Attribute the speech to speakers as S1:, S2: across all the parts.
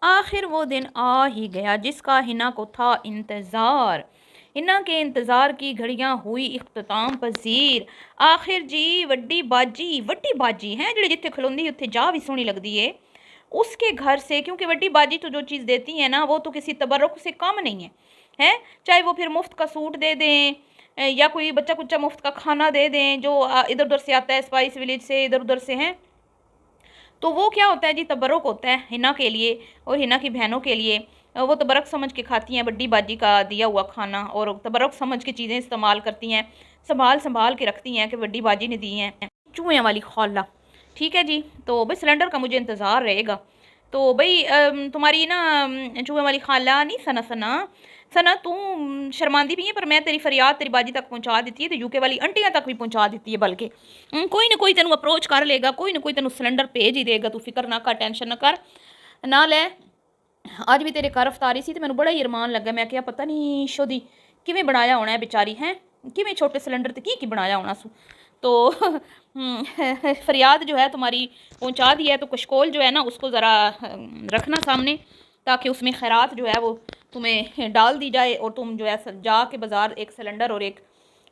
S1: आखिर वो दिन आ ही गया जिसका हिना को था इंतज़ार। हिना के इंतज़ार की घड़ियां हुई इख्तिताम पजीर। आखिर जी वड्डी बाजी हैं जिहड़ी जिथे खलोंदी उत्थे जा भी सोहनी लगदी है उसके घर से, क्योंकि वड्डी बाजी तो जो चीज़ देती है ना वो तो किसी तबर्रुक से कम नहीं है। हैं चाहे वो फिर मुफ्त का सूट दे दें या कोई बच्चा कुच्चा मुफ्त का खाना दे दें जो इधर उधर से आता है, स्पाइस विलेज से इधर उधर से हैं, तो वो क्या होता है जी, तबरुक होता है हिना के लिए और हिना की बहनों के लिए। वो तबरुक समझ के खाती हैं बड्डी बाजी का दिया हुआ खाना और तबरुक समझ के चीज़ें इस्तेमाल करती हैं, संभाल संभाल के रखती हैं कि बड्डी बाजी ने दी हैं। चूहे वाली खौला, ठीक है जी। तो भाई सिलेंडर का मुझे इंतज़ार रहेगा। तो भाई तुम्हारी ना चूहे वाली खाला नहीं सना सना सना तू शर्मांदी भी है, पर मैं तेरी फरियाद तेरी बाजी तक पहुँचा दी है, तो यूके वाली आंटियां तक भी पहुँचा दी है। बल्कि कोई ना कोई तेन अप्रोच कर लेगा, कोई ना कोई तेन सिलेंडर भेज ही देगा, तू फिक्र ना कर, टेंशन ना कर ना लै। अज भी तेरे घर अफतारी सी, तो मैंने बड़ा ही अरमान लगा, मैं क्या पता नहीं शोदी किवें बनाया होना है बेचारी हैं, किवें छोटे सिलेंडर ते की बनाया होना सू। तो फरियाद जो है तुम्हारी पहुंचा दी है, तो कशकोल जो है ना उसको ज़रा रखना सामने, ताकि उसमें खैरात जो है वो तुम्हें डाल दी जाए और तुम जो है जाके बाज़ार एक सिलेंडर और एक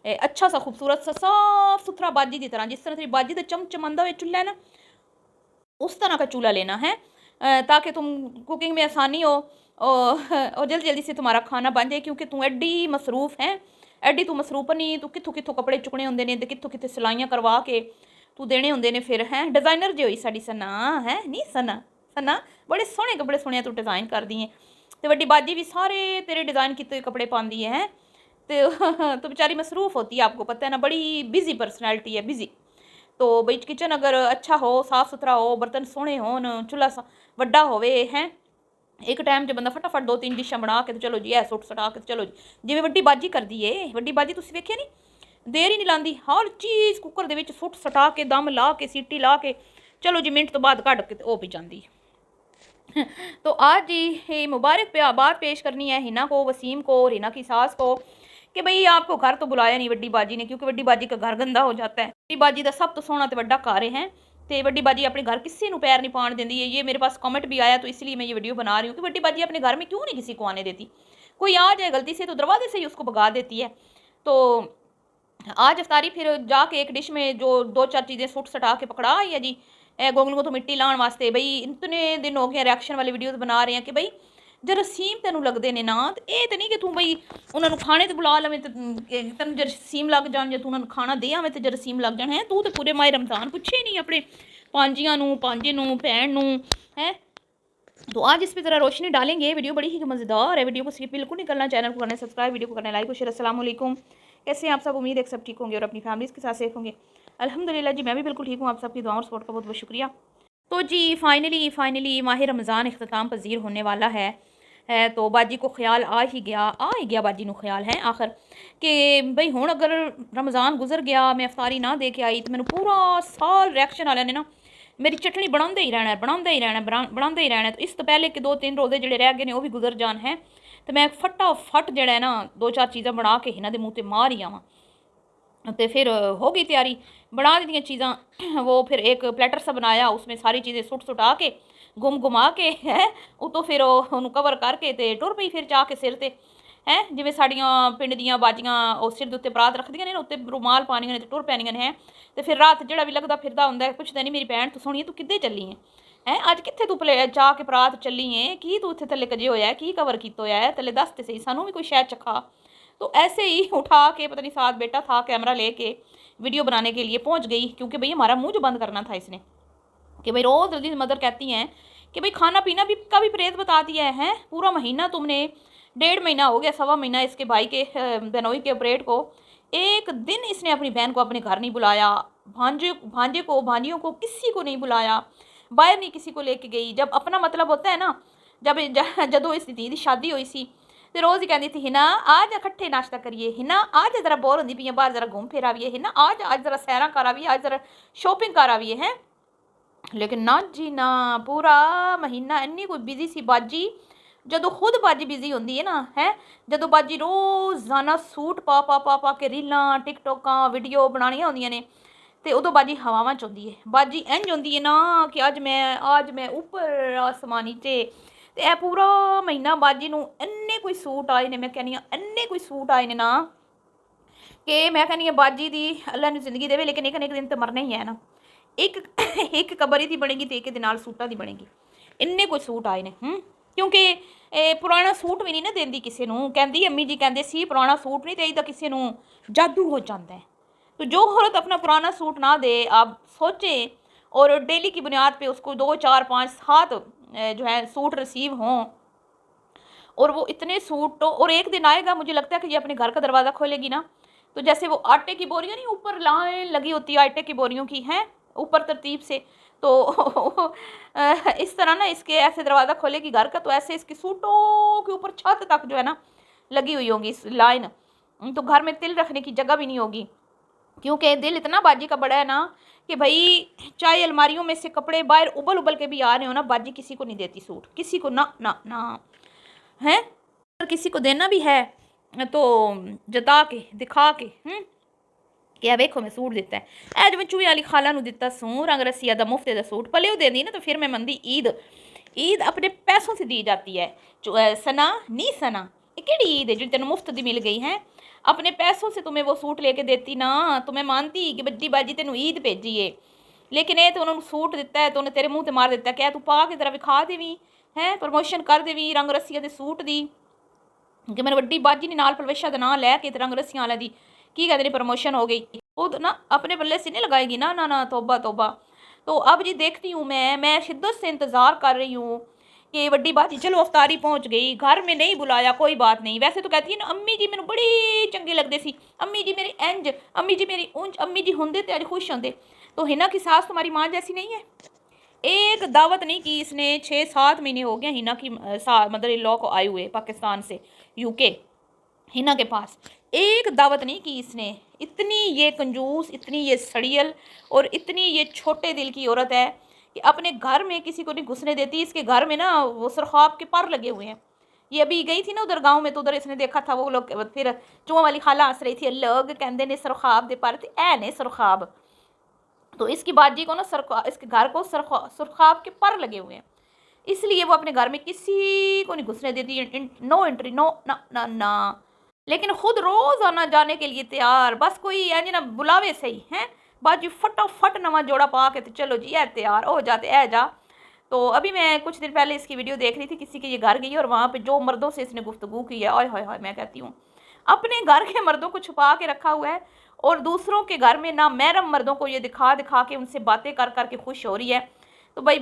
S1: अच्छा सा खूबसूरत सा साफ सुथरा बाजी की तरह, जिस तरह तेरी बाजी का चमचमांदा हुआ चूल्हा है ना उस तरह का चूल्हा लेना है, ताकि तुम कुकिंग में आसानी हो और जल्दी जल्दी से तुम्हारा खाना बन जाए, क्योंकि तू एड्डी मसरूफ़ है, एड्डी तू मसरूफ नहीं, तू कित्थों कित्थों कपड़े चुकने होंगे ने, कित्थों कित्थे सिलाइयां करवा के तू देने होंगे ने, फिर हैं डिज़ाइनर जो हुई साड़ी सना है नहीं सना सना बड़े सोहने कपड़े सोहने तू डिज़ाइन कर दी है, तो वड्डी बाजी भी सारे तेरे डिज़ाइन किए कपड़े पाती है। तो बेचारी मसरूफ़ होती है, आपको पता है ना, बड़ी बिजी पर्सनैलिटी है, बिजी। तो बई किचन अगर अच्छा हो, साफ सुथरा हो, बर्तन सोहने होन, चूल्हा वड्डा होवे हैं, एक टाइम च बंदा फटाफट 2-3 डिशां बना के तो चलो जी, सुट सटा के चलो जी, जिवें वड्डी बाजी करदी है। वड्डी बाजी तुसीं वेखिया नहीं, देर ही नहीं लांदी, हर चीज़ कुकर दे विच सुट सटा के दम ला के सीटी ला के चलो जी, मिनट तो बाद कढ़ के ओ पी जांदी। तो आज ये मुबारक बात पेश करनी है हिना को, वसीम को और हिना की सास को, कि भाई आपको घर तो बुलाया नहीं वड्डी बाजी ने, क्योंकि वड्डी बाजी का घर गंदा हो जाता है। वड्डी बाजी का सब तो सोहना तो वड्डा घर है, तो वड्डी बाजी अपने घर किसी को पैर नहीं पाने देती है। ये मेरे पास कमेंट भी आया, तो इसलिए मैं ये वीडियो बना रही हूँ कि वड्डी बाजी अपने घर में क्यों नहीं किसी को आने देती, कोई आ जाए गलती से तो दरवाजे से ही उसको भगा देती है। तो आज अफ्तारी फिर जाके एक डिश में जो 2-4 चीज़ें सुट सटा के पकड़ा आई है जी, गोंगलू को तो मिट्टी लाने वास्ते। बई इतने दिन हो गए रिएक्शन वाली वीडियोस बना रहे हैं कि बई जरासीम तेन लगते हैं ना, तो ये तो नहीं कि तू बई उन्होंने खाने तो बुला लवें तो तेन जरासीम लग जान, जो तू उन्होंने खाना दे आवें तो जरासीम लग जान है। तू तो पूरे माह रमज़ान पूछे नहीं अपने पांजियां पांजे भैन है। तो आज इस पर ज़रा रोशनी डालेंगे, वीडियो बड़ी ही मज़ेदार है, वीडियो को स्किप बिल्कुल नहीं करना, चैनल को करना सब्सक्राइब, वीडियो को करना लाइक और शेयर। अस्सलाम वालेकुम, कैसे हैं आप सब, उम्मीद है सब ठीक होंगे और अपनी फैमिलीज़ के साथ सेफ होंगे। अल्हम्दुलिल्लाह जी, मैं भी बिल्कुल ठीक हूँ, आप सबकी दुआओं और सपोर्ट का बहुत बहुत शुक्रिया। तो जी फाइनली माह रमज़ान अख्ताम पजीर होने वाला है, तो बाजी को ख्याल आ ही गया बाजी को ख्याल है आखिर कि भाई हुण अगर रमज़ान गुजर गया, मैं अफ्तारी ना दे के आई, तो मैंने पूरा साल रिएक्शन वाले ने ना मेरी चटनी बनाते ही रहना है, बनाते ही रहना है। तो इस तो पहले कि 2-3 रोज़े जोड़े रह गए ने वो भी गुजर जान है, तो मैं फटाफट जड़ा है ना 2-4 चीज़ां बना के हिना दे मूँह ते मार ही आवां। तो फिर हो गई तैयारी, बना दी चीज़ां। वो फिर एक प्लेटर सा बनाया, उसमें सारी चीज़ें सुट सुटा के घुमा के है उतो फिर उन्होंने कवर करके तो टुर पई फिर चाह के सिर ते है, जिवें साड़ियाँ पिंड दियाँ बाजियाँ उस सिर उत्ते परात रखदियां ने, उत्ते रुमाल पानियां ने, टुर पैनियां ने। तो फिर रात जोड़ा भी लगता फिरदा हुंदा पुछदा नहीं मेरी भैन तू सोहणीए तू किद्धे चली है अज कित्थे तू चाह के परात चली है, की तू इत्थे थल्ले कजे होया, की कवर किया होया है, थल्ले दस तो सही, सानू भी कोई शैद चखा। तो ऐसे ही उठा के पता नहीं साथ बेटा था कैमरा लेके वीडियो बनाने के लिए पहुंच गई, क्योंकि भाई हमारा मुंह जो बंद करना था इसने, कि भाई रोज़ जल्दी मदर कहती हैं कि भाई खाना पीना भी का भी परहेज बता दिया है। पूरा महीना तुमने 1.5 महीना हो गया, सवा महीना इसके भाई के बहनोई के ऑपरेट को, एक दिन इसने अपनी बहन को अपने घर नहीं बुलाया, भांजियों को किसी को नहीं बुलाया, बाहर नहीं किसी को लेके गई। जब अपना मतलब होता है ना, जब जदों इस धी दी शादी हुई सी तो रोज़ ही कहती थी हिना आज इकट्ठे नाश्ता करिए, हिना आज ज़रा बोर होंदी पई बाहर, ज़रा घूम फिर आविए, हिना आज ज़रा सैरा कर आविए, आज ज़रा शॉपिंग कर आविए हैं। लेकिन ना जी ना, पूरा महीना इन्नी कोई बिजी सी बाजी, जदों खुद बाजी बिजी होंदी है ना है, जदों बाजी रोज़ाना सूट पा के रीलां टिकटॉकां वीडियो बनानियां होंदियां ने, तो उदों बाजी हवावां च होंदी है। बाजी इंज होंदी है ना कि आज मैं ऊपर आसमानी चे, तो यह पूरा महीना बाजी नूं इन्ने कोई सूट आए ने, मैं कहनी इन्ने कोई सूट आए ने ना कि मैं कहनी बाजी दी अल्लाह ने जिंदगी देवे, लेकिन एक न एक दिन तो मरना ही है ना। एक एक कबरी दी बनेगी तो एक दे नाल सूटां दी बनेगी। इन्ने कोई सूट आए ने क्योंकि पुराना सूट भी नहीं ना देंदी किसी नूं। कहंदी अम्मी जी कहंदे सी पुराना सूट नहीं देईदा किसी नूं, जादू हो जाता है। तो जो औरत अपना पुराना सूट ना दे, आप सोचें, और डेली की बुनियाद पे उसको 2 4 5 7 जो है सूट रिसीव हों, और वो इतने सूट तो, और एक दिन आएगा मुझे लगता है कि ये अपने घर का दरवाज़ा खोलेगी ना, तो जैसे वो आटे की बोरियां नहीं ऊपर लाइन लगी होती है आटे की बोरियों की हैं ऊपर तरतीब से, तो इस तरह ना इसके ऐसे दरवाज़ा खोलेगी घर का, तो ऐसे इसके सूटों के ऊपर छत तक जो है ना लगी हुई होगी इस लाइन। तो घर में तिल रखने की जगह भी नहीं होगी, क्योंकि दिल इतना बाजी का बड़ा है ना कि भाई चाहे अलमारियों में से कपड़े बाहर उबल उबल के भी आ रहे हो ना, बाजी किसी को नहीं देती सूट, किसी को ना ना ना है। अगर किसी को देना भी है तो जता के दिखा के कि वेखो मैं सूट दिता है। अज मैं चूहे वाली खाला नूं दिता सूं रंग रसिया दा मुफ्ते दा सूट, पले देंदी ना तो फिर मैं मनदी ईद। ईद अपने पैसों से दी जाती है। सना नी सना, ये केड़ी ईद है जो तेन मुफ्त दी मिल गई है? अपने पैसों से तुम्हें वो सूट लेके देती ना तो मैं मानती कि बड्डी बाजी तेन ईद भेजी है, लेकिन ये तो उन्होंने सूट दिता है तो उन्हें तेरे मुँह ते मार दिता, क्या तू पा के तरह विखा देवी है, प्रमोशन कर देवी रंग रसिया के सूट दी, कि मेरी वड्डी बाजी ने नाल प्रवेशा का नाम लैके रंग रस्सियां वाले दी की कहते प्रमोशन हो गई, वो तो ना अपने पल्ले से नहीं लगाएगी ना ना ना, तोबा तोबा। तो अब जी देखती हूँ मैं शिद्दत से इंतज़ार कर रही हूँ कि वड्डी बाजी चलो अफ्तारी पहुँच गई, घर में नहीं बुलाया कोई बात नहीं। वैसे तो कहती है ना अम्मी जी मैंने बड़ी चंगे लगते सी, अम्मी जी मेरी इंज, अम्मी जी मेरी उंज, अम्मी जी होंदे तो अज खुश होंदे। तो हिना की सास तुम्हारी माँ जैसी नहीं है? एक दावत नहीं की इसने, 6-7 महीने हो गए हिना की मदर इन लॉ को आए हुए पाकिस्तान से यूके, हिना के पास एक दावत नहीं की इसने। इतनी ये कंजूस, इतनी ये सड़ियल और इतनी ये छोटे दिल की औरत है कि अपने घर में किसी को नहीं घुसने देती। इसके घर में ना वो सरखाब के पर लगे हुए हैं। ये अभी गई थी ना उधर गांव में, तो उधर इसने देखा था वो लोग, फिर चुआ वाली खाला हंस रही थी, लोग कहते ने सरखाब दे पर, तो ऐ ने सरखाब। तो इसकी बाजी को ना इसके घर को सुरखाब के पर लगे हुए हैं, इसलिए वो अपने घर में किसी को नहीं घुसने देती। नो एंट्री, नो ना ना ना। लेकिन खुद रोज आना जाने के लिए तैयार, बस कोई यानी ना बुलावे सही है, बाजी फटाफट नवा जोड़ा पा के तो चलो जी है तैयार हो जाते है जा। तो अभी मैं कुछ दिन पहले इसकी वीडियो देख रही थी, किसी के ये घर गई और वहाँ पे जो मर्दों से इसने गुफ्तगू की है, ओए होए होए, मैं कहती हूँ अपने घर के मर्दों को छुपा के रखा हुआ है और दूसरों के घर में ना महरम मर्दों को ये दिखा दिखा के उनसे बातें कर कर के खुश हो रही है। तो भाई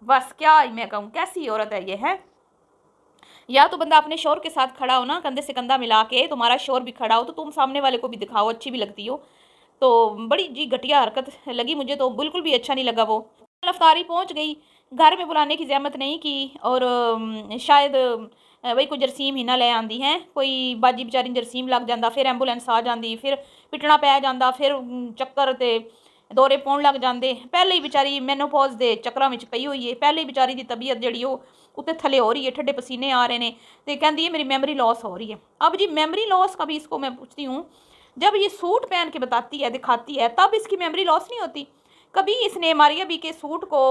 S1: बस क्या मैं कहूँ, कैसी औरत है ये है। या तो बंदा अपने शोर के साथ खड़ा हो ना, कंधे से कंधा मिला के, तुम्हारा शोर भी खड़ा हो तो तुम सामने वाले को भी दिखाओ, अच्छी भी लगती हो। तो बड़ी जी घटिया हरकत लगी मुझे, तो बिल्कुल भी अच्छा नहीं लगा। वो अफ्तारी पहुंच गई, घर में बुलाने की जहमत नहीं की, और शायद वही कोई जरसीम ही ना ले आंदी है, कोई बाजी बेचारी जरसीम लग जाता, फिर एंबूलेंस आ जाती, फिर पिटना पै जाता, फिर चक्कर ते दौरे पौन लग जाते। पहले ही बेचारी मैनोपॉज के चक्कर में पई हुई है, पहले ही बेचारी की तबीयत जी उत्ते थले हो रही है, ठंडे पसीने आ रहे हैं, तो कहती है मेरी मेमोरी लॉस हो रही है। अब जी मेमोरी लॉस का भी इसको मैं पूछती हूँ, जब ये सूट पहन के बताती है दिखाती है तब इसकी मेमोरी लॉस नहीं होती? कभी इसने मारिया बी के सूट को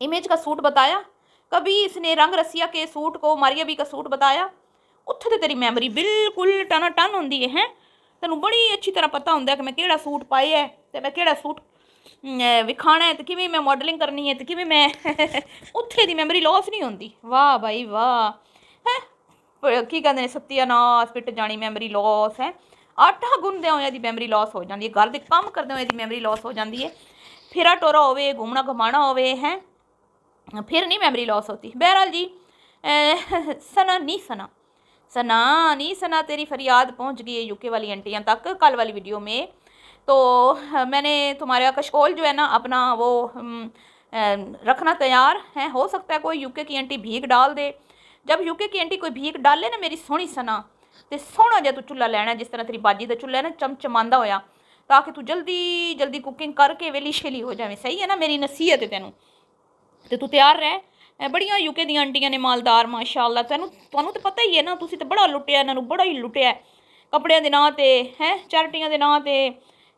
S1: इमेज का सूट बताया? कभी इसने रंग रसिया के सूट को मारिया बी का सूट बताया? उत्थे तो तेरी मेमोरी बिल्कुल टना टन होंदी है। तेन बड़ी अच्छी तरह पता होंगे कि मैं केड़ा सूट पाया है, तो मैं केड़ा सूट विखाना है, तो किवें मैं मॉडलिंग करनी है, तो किवें मैं उत्थे दी मेमोरी लॉस नहीं होंदी। वाह भाई वाह है की कहते हैं सत्यानाश पिट जानी मेमोरी लॉस है। आटा गुनदे होए दी मेमोरी लॉस हो जाती है, घर के काम करते हुए दी मेमोरी लॉस हो जाती है, फिरा टोरा होवे घूमना घुमाना होवे है, फिर नहीं मेमोरी लॉस होती। बहरहाल जी सना नी सना, सना नी सना तेरी फरियाद पहुंच गई है यूके वाली आंटियां तक कल वाली वीडियो में। तो मैंने तुम्हारा कशकोल जो है ना अपना वो रखना तैयार है। हो सकता है कोई यूके की आंटी भीख डाल दे। जब यूके की आंटी कोई भीख डाले ना मेरी सोहनी सना, तो सोहना जहा तू चूल्हा लैना, जिस तरह तेरी बाजी का चूल्हा है ना चमचमांदा होया, ताकि तू जल्दी जल्दी कुकिंग करके वेली शेली हो जाए। सही है ना, मेरी नसीहत है तेनों, तो तू तैयार रह। बड़िया यूके दी आंटियां ने मालदार माशाअल्लाह, तुहानू तो पता ही है ना, तुसी तो बड़ा लुटिया इन्होंने, बड़ा ही लुटिया कपड़ियां के नां ते हैं, चैरिटियां के नां ते,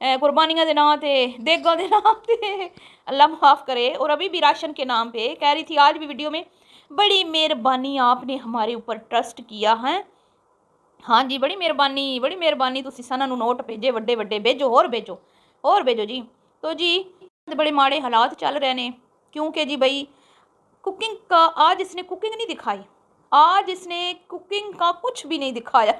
S1: कुर्बानियां के नां ते, देगा के नाम पे, अल्लाह माफ़ करे। और अभी भी राशन के नाम पे कह रही थी आज भी वीडियो में बड़ी मेहरबानी, आपने हमारे ऊपर ट्रस्ट किया है। हाँ जी, बड़ी मेहरबानी, तुसी सानू नोट भेजे वड्डे वड्डे, भेजो और भेजो जी। तो जी बड़े माड़े हालात चल रहे ने, क्योंकि जी भाई कुकिंग का आज इसने कुकिंग नहीं दिखाई, आज इसने कुकिंग का कुछ भी नहीं दिखाया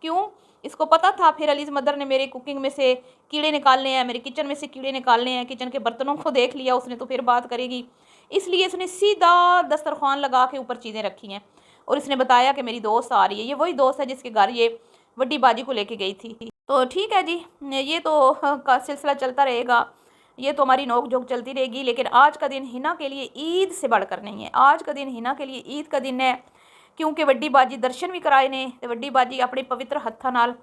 S1: क्यों? इसको पता था फिर अलीज़ मदर ने मेरे कुकिंग में से कीड़े निकालने हैं, मेरे किचन में से कीड़े निकालने हैं, किचन के बर्तनों को देख लिया उसने तो फिर बात करेगी, इसलिए इसने सीधा दस्तरखान लगा के ऊपर चीज़ें रखी हैं। और इसने बताया कि मेरी दोस्त आ रही है, ये वही दोस्त है जिसके घर ये वड्डी बाजी को लेके गई थी। तो ठीक है जी, ये तो का सिलसिला चलता रहेगा, ये तो हमारी नोक झोंक चलती रहेगी। लेकिन आज का दिन हिना के लिए ईद से बढ़कर नहीं है, आज का दिन हिना के लिए ईद का दिन है, क्योंकि वड्डी बाजी दर्शन भी कराए ने ते वड्डी बाजी अपने पवित्र हत्थां नाल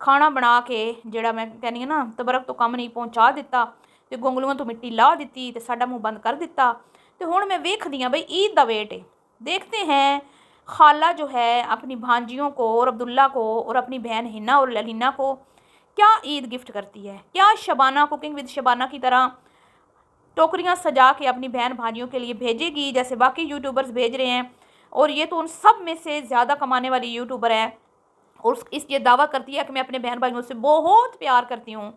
S1: खाना बना के जिहड़ा मैं कहनी ना तबरक तो कम नहीं पहुँचा दिता ते गोंगलूआं तो मिट्टी ला दी ते साडा मुँह बंद कर दिता। तो हुण मैं वेखदी हाँ बई ईद दा वेट है, देखते हैं खाला जो है अपनी भांजियों को और अब्दुल्ला को और अपनी बहन हिना और ललीना को क्या ईद गिफ्ट करती है। क्या शबाना कुकिंग विद शबाना की तरह टोकरियां सजा के अपनी बहन भाइयों के लिए भेजेगी जैसे बाकी यूट्यूबर्स भेज रहे हैं? और ये तो उन सब में से ज़्यादा कमाने वाली यूट्यूबर है और इस ये दावा करती है कि मैं अपने बहन भाइयों से बहुत प्यार करती हूँ।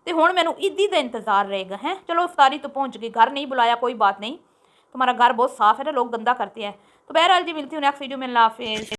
S1: तो हुण मैनू ईदी का इंतज़ार रहेगा है। चलो इफ्तारी तो पहुँच गई, घर नहीं बुलाया कोई बात नहीं, तुम्हारा घर बहुत साफ़ है ना, लोग गंदा करते हैं। तो बहरहाल जी मिलती हूँ नेक्स्ट वीडियो में, अल्लाह हाफिज़।